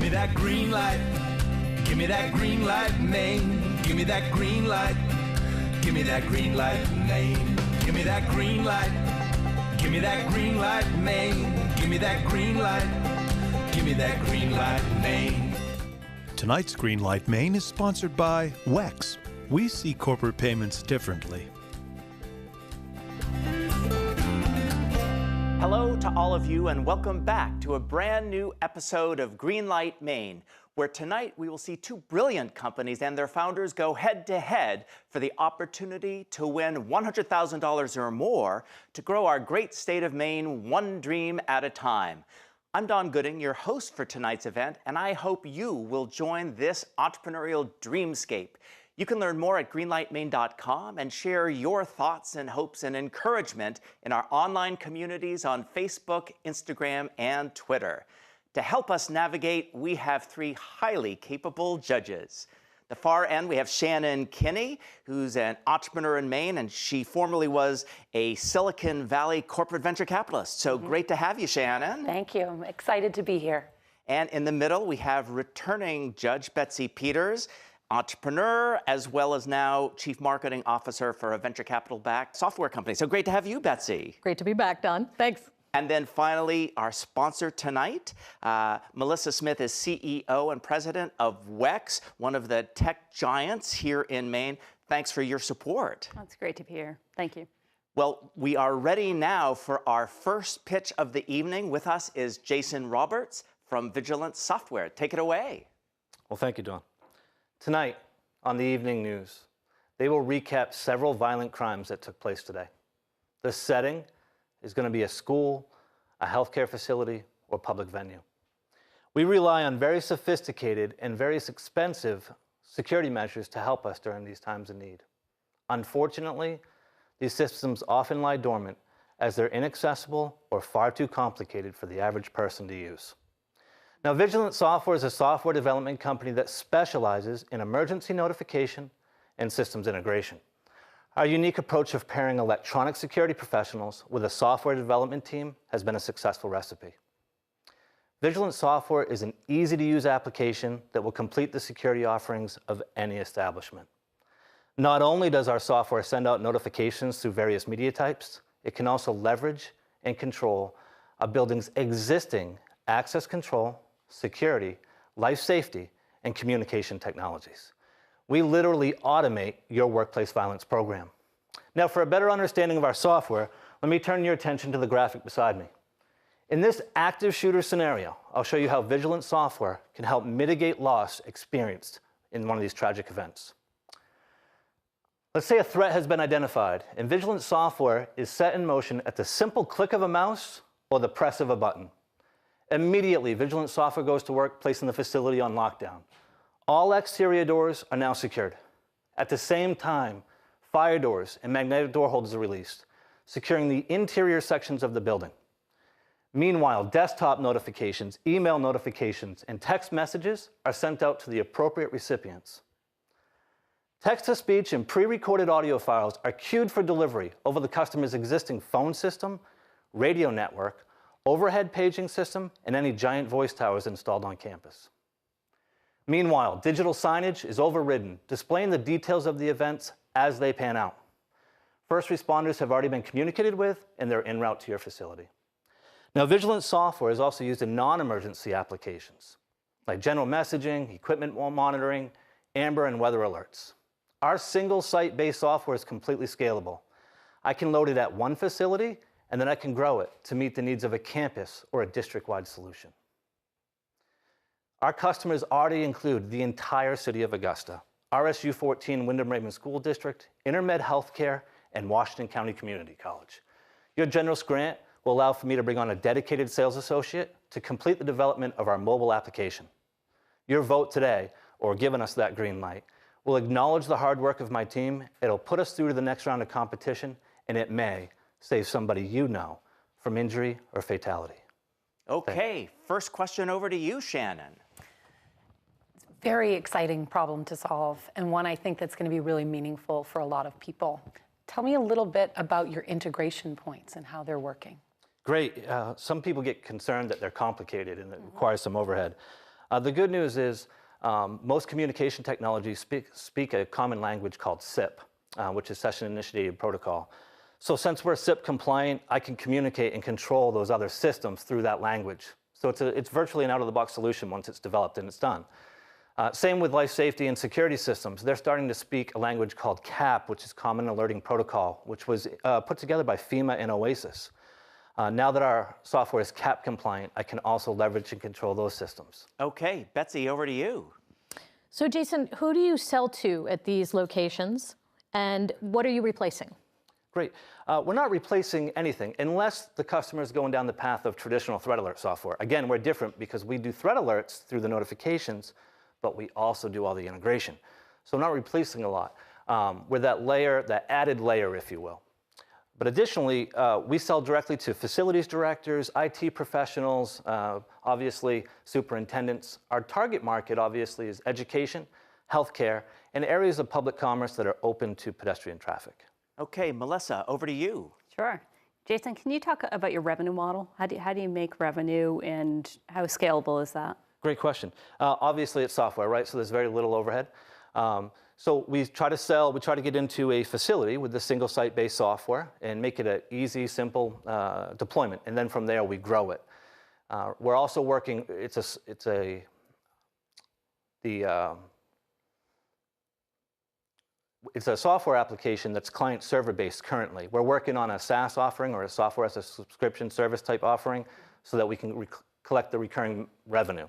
me that green light. Give me that green light, Maine. Give me that green light. Give me that green light, Maine. Give me that green light. Give me that green light, Maine. Give me that green light. Give me that green light, Maine. Tonight's Greenlight Maine is sponsored by WEX. We see corporate payments differently. Hello to all of you and welcome back to a brand new episode of Greenlight Maine, where tonight we will see two brilliant companies and their founders go head-to-head for the opportunity to win $100,000 or more to grow our great state of Maine one dream at a time. I'm Don Gooding, your host for tonight's event, and I hope you will join this entrepreneurial dreamscape. You can learn more at greenlightmaine.com and share your thoughts and hopes and encouragement in our online communities on Facebook, Instagram, and Twitter. To help us navigate, we have three highly capable judges. The far end, we have Shannon Kinney, who's an entrepreneur in Maine, and she formerly was a Silicon Valley corporate venture capitalist. So great to have you, Shannon. Thank you. I'm excited to be here. And in the middle, we have returning judge Betsy Peters, entrepreneur, as well as now Chief Marketing Officer for a venture capital-backed software company. So great to have you, Betsy. Great to be back, Don. Thanks. And then finally, our sponsor tonight, Melissa Smith is CEO and President of WEX, one of the tech giants here in Maine. Thanks for your support. That's great to be here. Thank you. Well, we are ready now for our first pitch of the evening. With us is Jason Roberts from Vigilance Software. Take it away. Well, thank you, Don. Tonight, on the evening news, they will recap several violent crimes that took place today. The setting is going to be a school, a healthcare facility, or public venue. We rely on very sophisticated and very expensive security measures to help us during these times of need. Unfortunately, these systems often lie dormant as they're inaccessible or far too complicated for the average person to use. Now, Vigilance Software is a software development company that specializes in emergency notification and systems integration. Our unique approach of pairing electronic security professionals with a software development team has been a successful recipe. Vigilance Software is an easy-to-use application that will complete the security offerings of any establishment. Not only does our software send out notifications through various media types, it can also leverage and control a building's existing access control, security, life safety, and communication technologies. We literally automate your workplace violence program. Now, for a better understanding of our software, let me turn your attention to the graphic beside me. In this active shooter scenario, I'll show you how Vigilance Software can help mitigate loss experienced in one of these tragic events. Let's say a threat has been identified, and Vigilance Software is set in motion at the simple click of a mouse or the press of a button. Immediately, Vigilance Software goes to work placing the facility on lockdown. All exterior doors are now secured. At the same time, fire doors and magnetic door holders are released, securing the interior sections of the building. Meanwhile, desktop notifications, email notifications, and text messages are sent out to the appropriate recipients. Text-to-speech and pre-recorded audio files are queued for delivery over the customer's existing phone system, radio network, overhead paging system, and any giant voice towers installed on campus. Meanwhile, digital signage is overridden, displaying the details of the events as they pan out. First responders have already been communicated with, and they're en route to your facility. Now, Vigilance Software is also used in non-emergency applications, like general messaging, equipment monitoring, amber, and weather alerts. Our single site-based software is completely scalable. I can load it at one facility, and then I can grow it to meet the needs of a campus or a district-wide solution. Our customers already include the entire city of Augusta, RSU 14 Wyndham Raven School District, Intermed Healthcare, and Washington County Community College. Your generous grant will allow for me to bring on a dedicated sales associate to complete the development of our mobile application. Your vote today, or giving us that green light, will acknowledge the hard work of my team, it'll put us through to the next round of competition, and it may save somebody you know from injury or fatality. Okay, first question over to you, Shannon. Very exciting problem to solve, and one I think that's going to be really meaningful for a lot of people. Tell me a little bit about your integration points and how they're working. Great. Some people get concerned that they're complicated and it requires some overhead. The good news is most communication technologies speak a common language called SIP, which is Session Initiated Protocol. So since we're SIP compliant, I can communicate and control those other systems through that language. So it's virtually an out-of-the-box solution once it's developed and it's done. Same with life safety and security systems. They're starting to speak a language called CAP, which is Common Alerting Protocol, which was put together by FEMA and OASIS. Now that our software is CAP compliant, I can also leverage and control those systems. Okay, Betsy, over to you. So Jason, who do you sell to at these locations, and what are you replacing? Great. We're not replacing anything unless the customer is going down the path of traditional threat alert software. Again, we're different because we do threat alerts through the notifications, but we also do all the integration. So we're not replacing a lot. We're that layer, that added layer, if you will. But additionally, we sell directly to facilities directors, IT professionals, obviously superintendents. Our target market, obviously, is education, healthcare, and areas of public commerce that are open to pedestrian traffic. Okay, Melissa, over to you. Sure. Jason, can you talk about your revenue model? How do you make revenue, and how scalable is that? Great question. Obviously, it's software, right? So there's very little overhead. So we try to get into a facility with the single site-based software and make it an easy, simple deployment. And then from there, we grow it. We're also working, it's a software application that's client-server based currently. We're working on a SaaS offering or a software as a subscription service type offering so that we can collect the recurring revenue.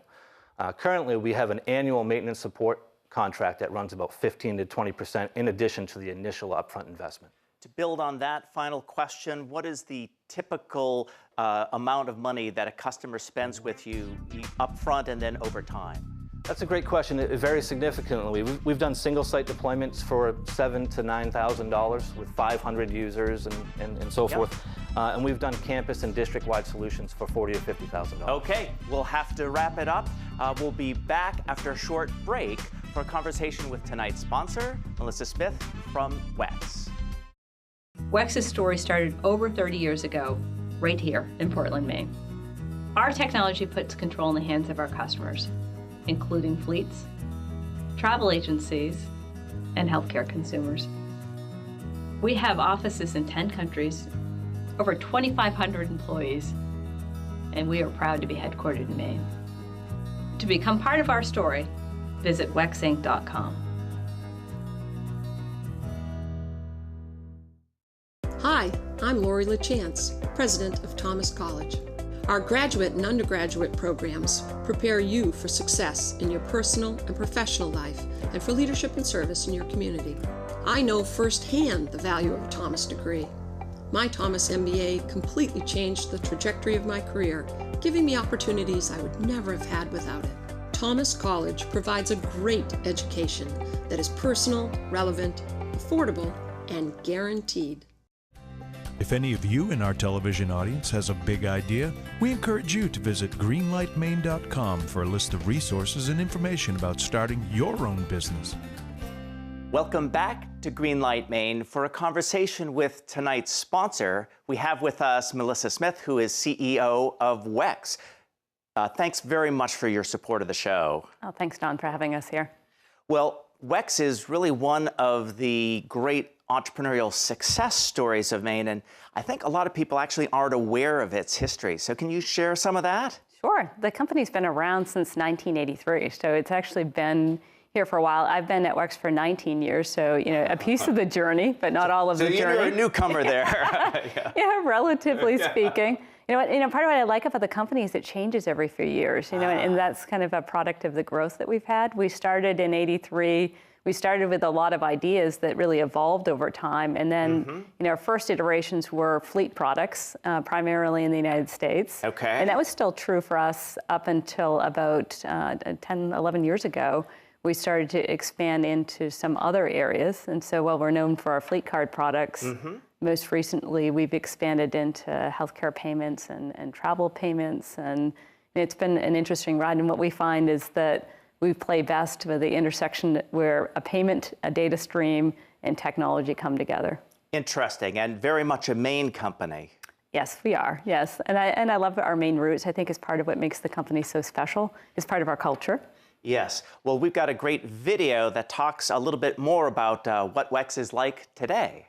Currently, we have an annual maintenance support contract that runs about 15 to 20% in addition to the initial upfront investment. To build on that final question, what is the typical amount of money that a customer spends with you upfront and then over time? That's a great question. It varies significantly. We've done single site deployments for $7,000 to $9,000 with 500 users and so forth. And we've done campus and district-wide solutions for $40,000 to $50,000. Okay, we'll have to wrap it up. We'll be back after a short break for a conversation with tonight's sponsor, Melissa Smith from WEX. WEX's story started over 30 years ago, right here in Portland, Maine. Our technology puts control in the hands of our customers, including fleets, travel agencies, and healthcare consumers. We have offices in 10 countries, over 2,500 employees, and we are proud to be headquartered in Maine. To become part of our story, visit wexinc.com. Hi, I'm Lori LaChance, president of Thomas College. Our graduate and undergraduate programs prepare you for success in your personal and professional life and for leadership and service in your community. I know firsthand the value of a Thomas degree. My Thomas MBA completely changed the trajectory of my career, giving me opportunities I would never have had without it. Thomas College provides a great education that is personal, relevant, affordable, and guaranteed. If any of you in our television audience has a big idea, we encourage you to visit greenlightmaine.com for a list of resources and information about starting your own business. Welcome back to Greenlight Maine for a conversation with tonight's sponsor. We have with us Melissa Smith, who is CEO of WEX. Thanks very much for your support of the show. Oh, thanks, Don, for having us here. Well, WEX is really one of the great entrepreneurial success stories of Maine, and I think a lot of people actually aren't aware of its history. So can you share some of that? Sure. The company's been around since 1983, so it's actually been here for a while. I've been at WEX for 19 years, so a piece of the journey, but not all of the journey. So you're a newcomer there. Yeah, relatively speaking. Part of what I like about the company is it changes every few years, and that's kind of a product of the growth that we've had. We started in '83. We started with a lot of ideas that really evolved over time, and then our first iterations were fleet products, primarily in the United States. Okay. And that was still true for us up until about 10, 11 years ago. We started to expand into some other areas, and so while we're known for our fleet card products, most recently we've expanded into healthcare payments and travel payments, and it's been an interesting ride. And what we find is that we play best with the intersection where a payment, a data stream, and technology come together. Interesting, and very much a Maine company. Yes, we are, yes. And I love our Maine roots. I think it's part of what makes the company so special. It's part of our culture. Yes. Well, we've got a great video that talks a little bit more about what WEX is like today.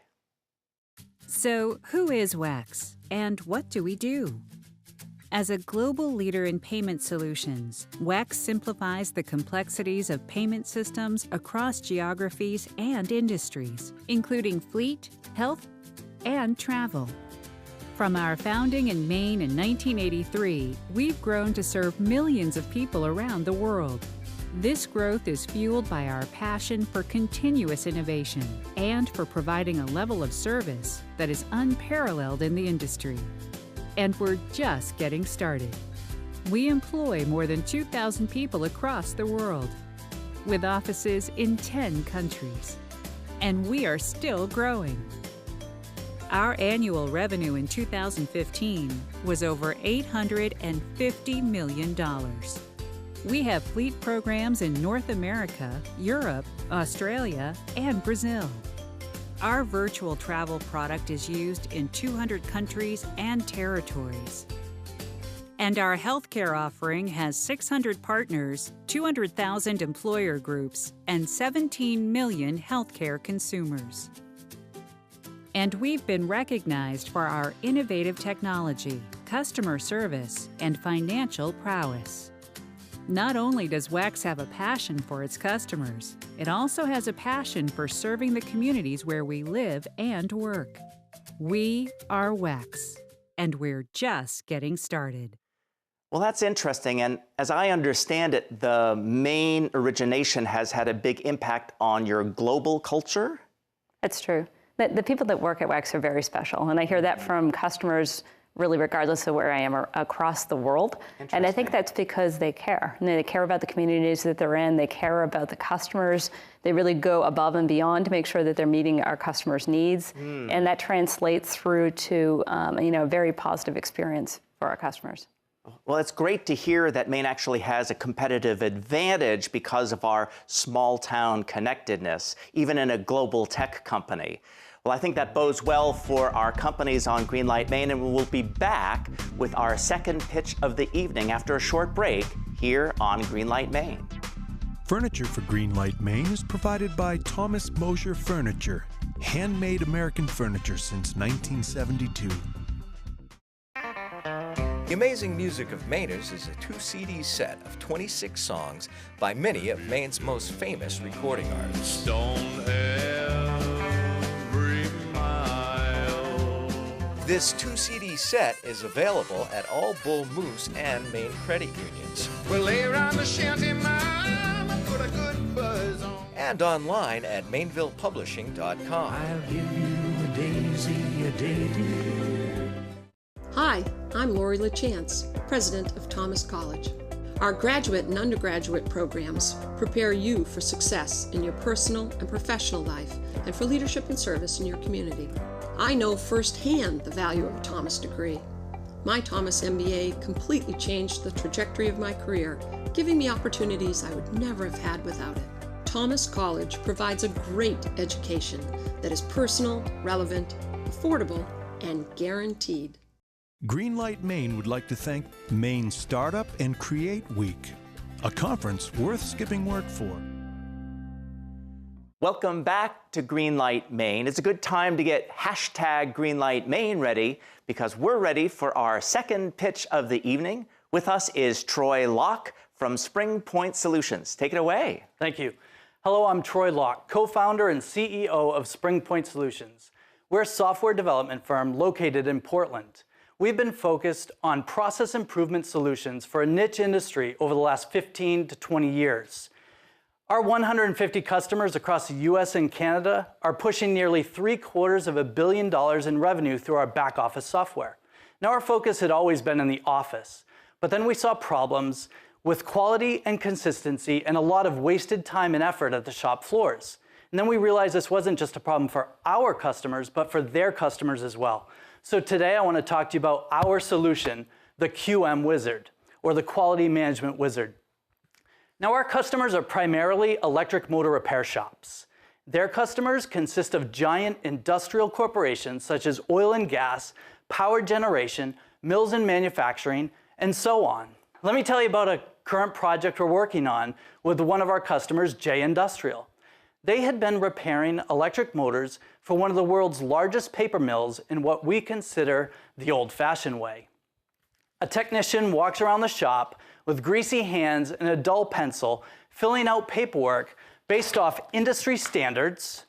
So, who is WEX and what do we do? As a global leader in payment solutions, WEX simplifies the complexities of payment systems across geographies and industries, including fleet, health, and travel. From our founding in Maine in 1983, we've grown to serve millions of people around the world. This growth is fueled by our passion for continuous innovation and for providing a level of service that is unparalleled in the industry. And we're just getting started. We employ more than 2,000 people across the world, with offices in 10 countries. And we are still growing. Our annual revenue in 2015 was over $850 million. We have fleet programs in North America, Europe, Australia, and Brazil. Our virtual travel product is used in 200 countries and territories. And our healthcare offering has 600 partners, 200,000 employer groups, and 17 million healthcare consumers. And we've been recognized for our innovative technology, customer service, and financial prowess. Not only does WEX have a passion for its customers, it also has a passion for serving the communities where we live and work. We are WEX, and we're just getting started. Well, that's interesting. And as I understand it, the Maine origination has had a big impact on your global culture? That's true. The people that work at WEX are very special, and I hear that from customers really regardless of where I am across the world. And I think that's because they care. And they care about the communities that they're in. They care about the customers. They really go above and beyond to make sure that they're meeting our customers' needs. And that translates through to a very positive experience for our customers. Well, it's great to hear that Maine actually has a competitive advantage because of our small town connectedness, even in a global tech company. Well, I think that bodes well for our companies on Greenlight Maine, and we'll be back with our second pitch of the evening after a short break here on Greenlight Maine. Furniture for Greenlight Maine is provided by Thomas Mosher Furniture, handmade American furniture since 1972. The Amazing Music of Mainers is a 2-CD set of 26 songs by many of Maine's most famous recording artists. This 2-CD set is available at all Bull Moose and Maine credit unions. We'll lay around the shanty, mama, put a good buzz on. And online at mainvillepublishing.com. I'll give you a daisy, a daisy. Hi, I'm Lori LaChance, president of Thomas College. Our graduate and undergraduate programs prepare you for success in your personal and professional life and for leadership and service in your community. I know firsthand the value of a Thomas degree. My Thomas MBA completely changed the trajectory of my career, giving me opportunities I would never have had without it. Thomas College provides a great education that is personal, relevant, affordable, and guaranteed. Greenlight Maine would like to thank Maine Startup and Create Week, a conference worth skipping work for. Welcome back to Greenlight Maine. It's a good time to get hashtag Greenlight Maine ready because we're ready for our second pitch of the evening. With us is Troy Locke from Spring Point Solutions. Take it away. Thank you. Hello, I'm Troy Locke, co-founder and CEO of Spring Point Solutions. We're a software development firm located in Portland. We've been focused on process improvement solutions for a niche industry over the last 15 to 20 years. Our 150 customers across the US and Canada are pushing nearly $750 million in revenue through our back office software. Now, our focus had always been in the office, but then we saw problems with quality and consistency and a lot of wasted time and effort at the shop floors. And then we realized this wasn't just a problem for our customers, but for their customers as well. So today I want to talk to you about our solution, the QM Wizard, or the Quality Management Wizard. Now, our customers are primarily electric motor repair shops. Their customers consist of giant industrial corporations such as oil and gas, power generation, mills and manufacturing, and so on. Let me tell you about a current project we're working on with one of our customers, J Industrial. They had been repairing electric motors for one of the world's largest paper mills in what we consider the old-fashioned way. A technician walks around the shop with greasy hands and a dull pencil, filling out paperwork based off industry standards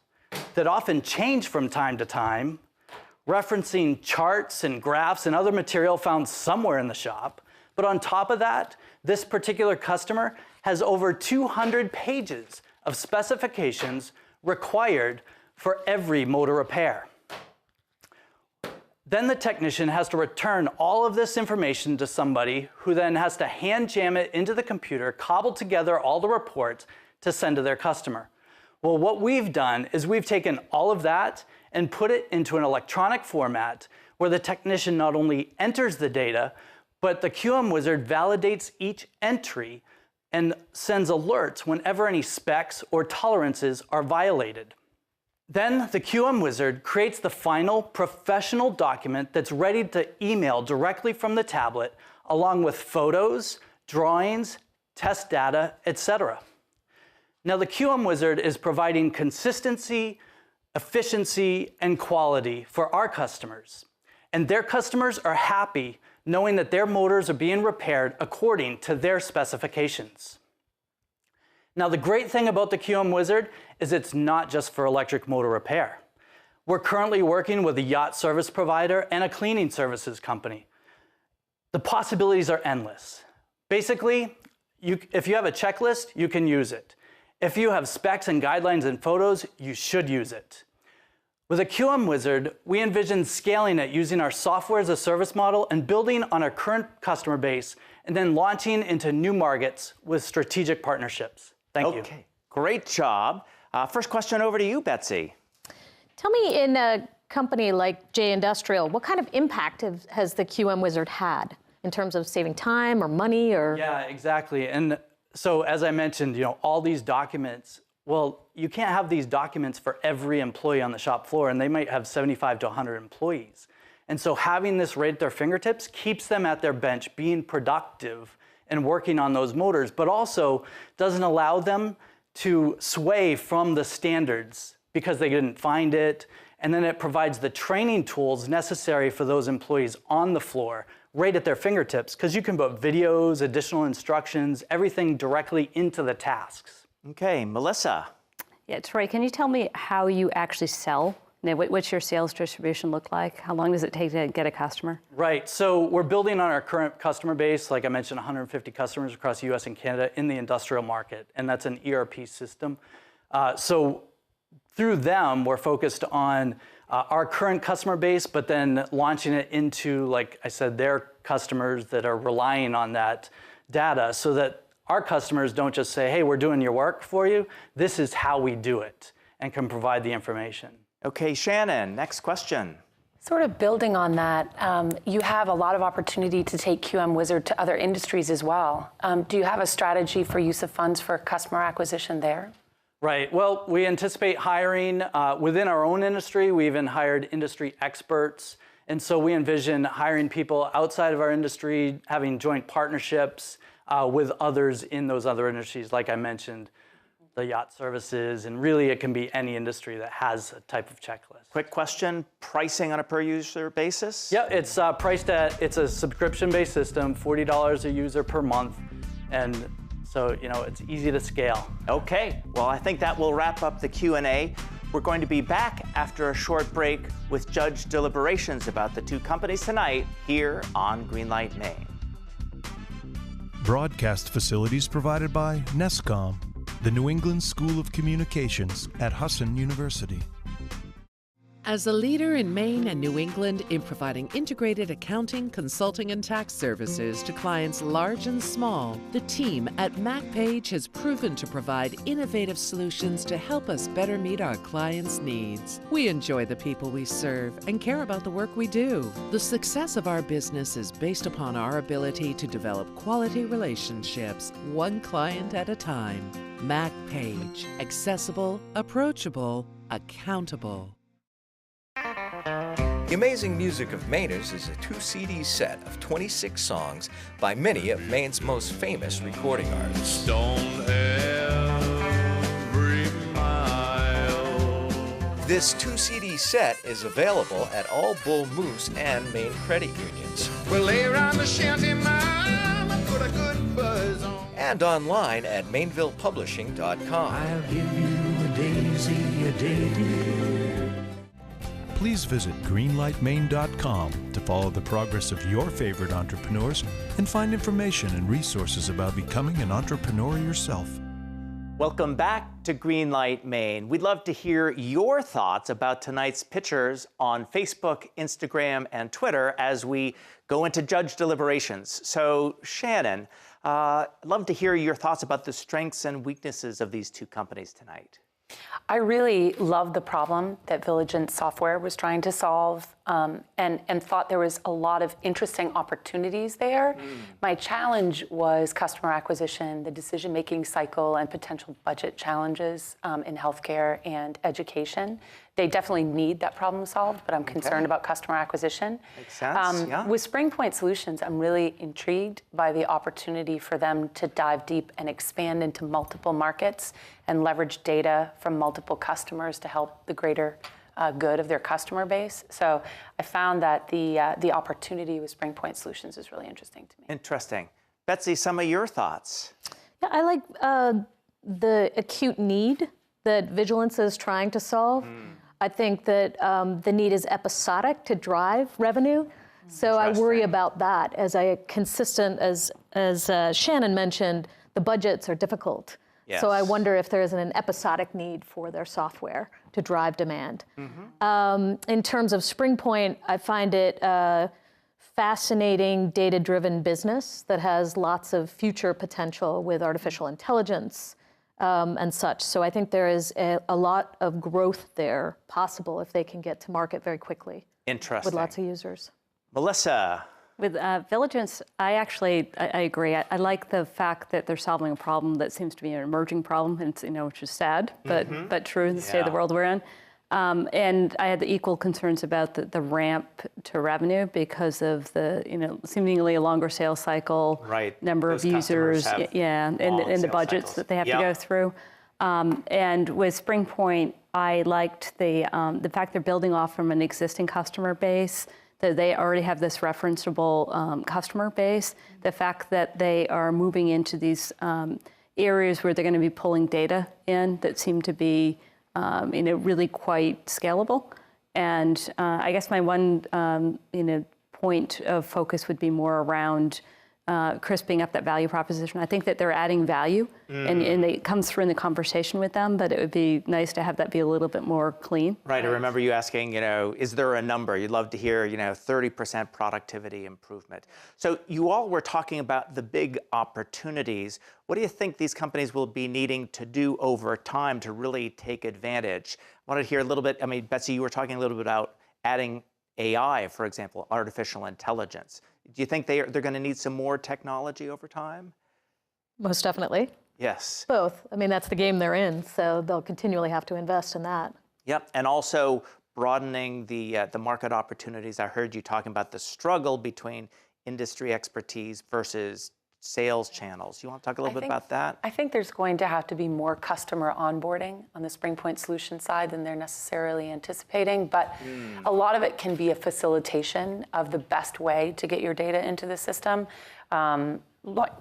that often change from time to time, referencing charts and graphs and other material found somewhere in the shop. But on top of that, this particular customer has over 200 pages of specifications required for every motor repair. Then the technician has to return all of this information to somebody who then has to hand jam it into the computer, cobble together all the reports to send to their customer. Well, what we've done is we've taken all of that and put it into an electronic format where the technician not only enters the data, but the QM Wizard validates each entry and sends alerts whenever any specs or tolerances are violated. Then the QM Wizard creates the final professional document that's ready to email directly from the tablet, along with photos, drawings, test data, etc. Now the QM Wizard is providing consistency, efficiency, and quality for our customers. And their customers are happy knowing that their motors are being repaired according to their specifications. Now, the great thing about the QM Wizard is it's not just for electric motor repair. We're currently working with a yacht service provider and a cleaning services company. The possibilities are endless. Basically, if you have a checklist, you can use it. If you have specs and guidelines and photos, you should use it. With a QM Wizard, we envision scaling it using our software as a service model and building on our current customer base, and then launching into new markets with strategic partnerships. Thank you. Okay, great job. First question over to you, Betsy. Tell me, in a company like J Industrial, what kind of impact has the QM Wizard had in terms of saving time or money or? Yeah, exactly. And so as I mentioned, all these documents, well, you can't have these documents for every employee on the shop floor, and they might have 75 to 100 employees. And so having this right at their fingertips keeps them at their bench being productive and working on those motors, but also doesn't allow them to sway from the standards because they didn't find it. And then it provides the training tools necessary for those employees on the floor right at their fingertips, because you can put videos, additional instructions, everything directly into the tasks. Okay, Melissa. Yeah, Troy, can you tell me how you actually sell? What's your sales distribution look like? How long does it take to get a customer? Right, so we're building on our current customer base. Like I mentioned, 150 customers across the US and Canada in the industrial market, and that's an ERP system. So through them, we're focused on our current customer base, but then launching it into, like I said, their customers that are relying on that data, so that our customers don't just say, hey, we're doing your work for you. This is how we do it, and can provide the information. Okay, Shannon, next question. Sort of building on that, you have a lot of opportunity to take QM Wizard to other industries as well. Do you have a strategy for use of funds for customer acquisition there? Right, well, we anticipate hiring within our own industry. We even hired industry experts. And so we envision hiring people outside of our industry, having joint partnerships with others in those other industries, like I mentioned, the yacht services, and really it can be any industry that has a type of checklist. Quick question, pricing on a per user basis? Yeah, it's priced at, it's a subscription-based system, $40 a user per month, and so, it's easy to scale. Okay, well, I think that will wrap up the Q&A. We're going to be back after a short break with judge deliberations about the two companies tonight here on Greenlight Maine. Broadcast facilities provided by NESCOM, the New England School of Communications at Husson University. As a leader in Maine and New England in providing integrated accounting, consulting, and tax services to clients large and small, the team at MacPage has proven to provide innovative solutions to help us better meet our clients' needs. We enjoy the people we serve and care about the work we do. The success of our business is based upon our ability to develop quality relationships, one client at a time. MacPage. Accessible, approachable, accountable. The Amazing Music of Mainers is a 2-CD set of 26 songs by many of Maine's most famous recording artists. This 2-CD set is available at all Bull Moose and Maine credit unions. We'll lay around the shanty, mom, and put a good buzz on. And online at mainvillepublishing.com. I'll give you a daisy, a daisy. Please visit greenlightmaine.com to follow the progress of your favorite entrepreneurs and find information and resources about becoming an entrepreneur yourself. Welcome back to Greenlight Maine. We'd love to hear your thoughts about tonight's pictures on Facebook, Instagram, and Twitter as we go into judge deliberations. So, Shannon, I'd love to hear your thoughts about the strengths and weaknesses of these two companies tonight. I really love the problem that Vigilance software was trying to solve and thought there was a lot of interesting opportunities there. My challenge was customer acquisition, the decision-making cycle, and potential budget challenges in healthcare and education. They definitely need that problem solved, but I'm concerned about customer acquisition. Makes sense, yeah. With SpringPoint Solutions, I'm really intrigued by the opportunity for them to dive deep and expand into multiple markets and leverage data from multiple customers to help the greater good of their customer base. So I found that the opportunity with SpringPoint Solutions is really interesting to me. Interesting. Betsy, some of your thoughts? Yeah, I like the acute need that Vigilance is trying to solve. I think that the need is episodic to drive revenue. So I worry about that as consistent as Shannon mentioned, the budgets are difficult. Yes. So I wonder if there isn't an episodic need for their software to drive demand. In terms of SpringPoint, I find it a fascinating data-driven business that has lots of future potential with artificial intelligence and such. So I think there is a lot of growth there possible if they can get to market very quickly. Interesting. With lots of users. Melissa? With Vigilance, I agree. I like the fact that they're solving a problem that seems to be an emerging problem, and which is sad, but true in the state of the world we're in. And I had the equal concerns about the ramp to revenue because of the seemingly a longer sales cycle, number of users, and the budgets that they have to go through. And with SpringPoint, I liked the fact they're building off from an existing customer base, that they already have this referenceable customer base. The fact that they are moving into these areas where they're going to be pulling data in that seem to be really quite scalable. And I guess my one point of focus would be more around crisping up that value proposition. I think that they're adding value, and it comes through in the conversation with them, but it would be nice to have that be a little bit more clean. Right, I remember you asking, is there a number? You'd love to hear, 30% productivity improvement. So you all were talking about the big opportunities. What do you think these companies will be needing to do over time to really take advantage? I wanted to hear a little bit, Betsy, you were talking a little bit about adding AI, for example, artificial intelligence. Do you think they're going to need some more technology over time? Most definitely. Yes. Both. That's the game they're in, so they'll continually have to invest in that. Yep, and also broadening the market opportunities. I heard you talking about the struggle between industry expertise versus sales channels. You want to talk a little bit about that? I think there's going to have to be more customer onboarding on the SpringPoint solution side than they're necessarily anticipating, but a lot of it can be a facilitation of the best way to get your data into the system.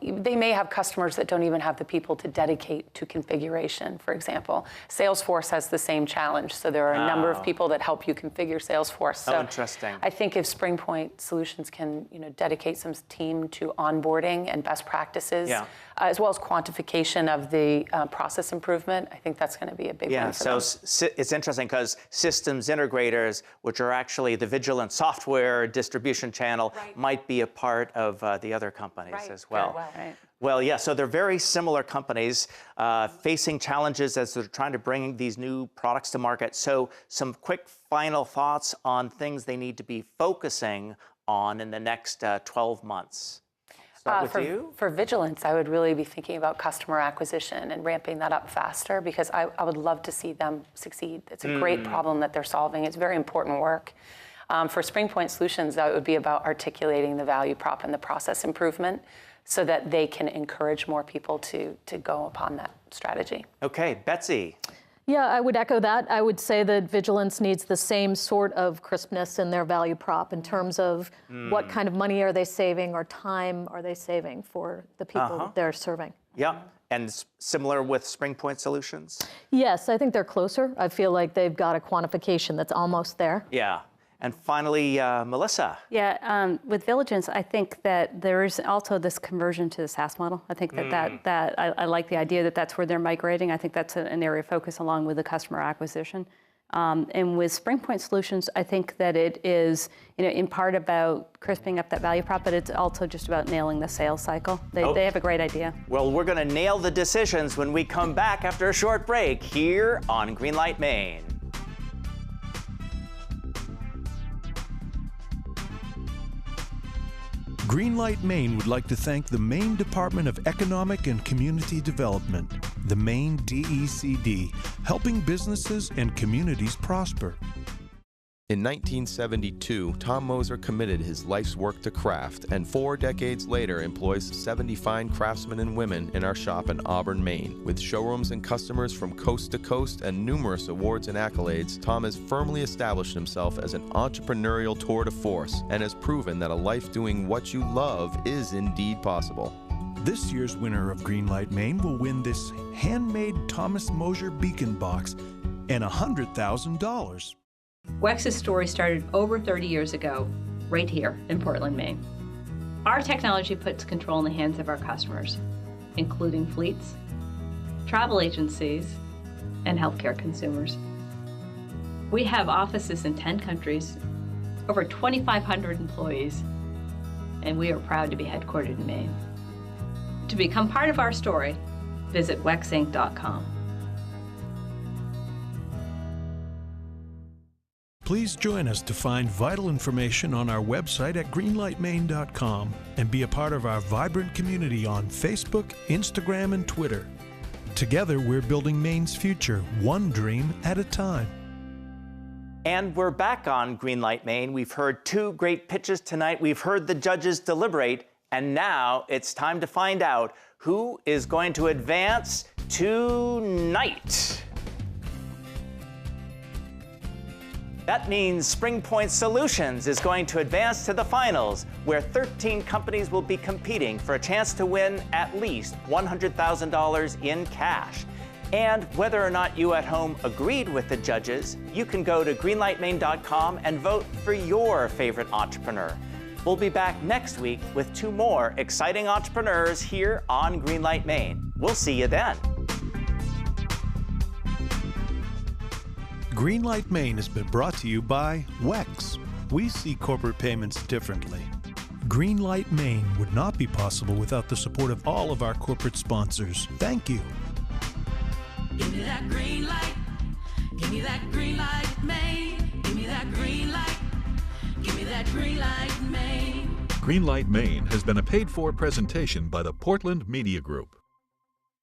They may have customers that don't even have the people to dedicate to configuration, for example. Salesforce has the same challenge, so there are a number of people that help you configure Salesforce. So interesting. I think if SpringPoint Solutions can dedicate some team to onboarding and best practices, as well as quantification of the process improvement, I think that's going to be a big one for them. So it's interesting because systems integrators, which are actually the Vigilance software distribution channel, might be a part of the other companies as well. Well, yeah, so they're very similar companies facing challenges as they're trying to bring these new products to market. So some quick final thoughts on things they need to be focusing on in the next 12 months. Start with you. For Vigilance, I would really be thinking about customer acquisition and ramping that up faster because I would love to see them succeed. It's a great problem that they're solving. It's very important work. For SpringPoint Solutions, that would be about articulating the value prop and the process improvement so that they can encourage more people to go upon that strategy. Okay, Betsy. Yeah, I would echo that. I would say that Vigilance needs the same sort of crispness in their value prop in terms of what kind of money are they saving or time are they saving for the people that they're serving. Yeah, and similar with SpringPoint Solutions? Yes, I think they're closer. I feel like they've got a quantification that's almost there. Yeah. And finally, Melissa. Yeah, with Vigilance, I think that there is also this conversion to the SaaS model. I think that I like the idea that that's where they're migrating. I think that's an area of focus along with the customer acquisition. And with SpringPoint Solutions, I think that it is, in part about crisping up that value prop, but it's also just about nailing the sales cycle. They have a great idea. Well, we're going to nail the decisions when we come back after a short break here on Greenlight Maine. Greenlight Maine would like to thank the Maine Department of Economic and Community Development, the Maine DECD, helping businesses and communities prosper. In 1972, Tom Moser committed his life's work to craft, and 4 decades later employs 70 fine craftsmen and women in our shop in Auburn, Maine. With showrooms and customers from coast to coast and numerous awards and accolades, Tom has firmly established himself as an entrepreneurial tour de force and has proven that a life doing what you love is indeed possible. This year's winner of Greenlight Maine will win this handmade Thomas Moser beacon box and $100,000. WEX's story started over 30 years ago, right here in Portland, Maine. Our technology puts control in the hands of our customers, including fleets, travel agencies, and healthcare consumers. We have offices in 10 countries, over 2,500 employees, and we are proud to be headquartered in Maine. To become part of our story, visit wexinc.com. Please join us to find vital information on our website at greenlightmaine.com and be a part of our vibrant community on Facebook, Instagram, and Twitter. Together, we're building Maine's future, one dream at a time. And we're back on Greenlight Maine. We've heard 2 great pitches tonight. We've heard the judges deliberate, and now it's time to find out who is going to advance tonight. That means SpringPoint Solutions is going to advance to the finals, where 13 companies will be competing for a chance to win at least $100,000 in cash. And whether or not you at home agreed with the judges, you can go to greenlightmaine.com and vote for your favorite entrepreneur. We'll be back next week with 2 more exciting entrepreneurs here on Greenlight Maine. We'll see you then. Greenlight Maine has been brought to you by WEX. We see corporate payments differently. Greenlight Maine would not be possible without the support of all of our corporate sponsors. Thank you. Give me that green light. Give me that green light, Maine. Give me that green light. Give me that green light, Maine. Greenlight Maine has been a paid-for presentation by the Portland Media Group.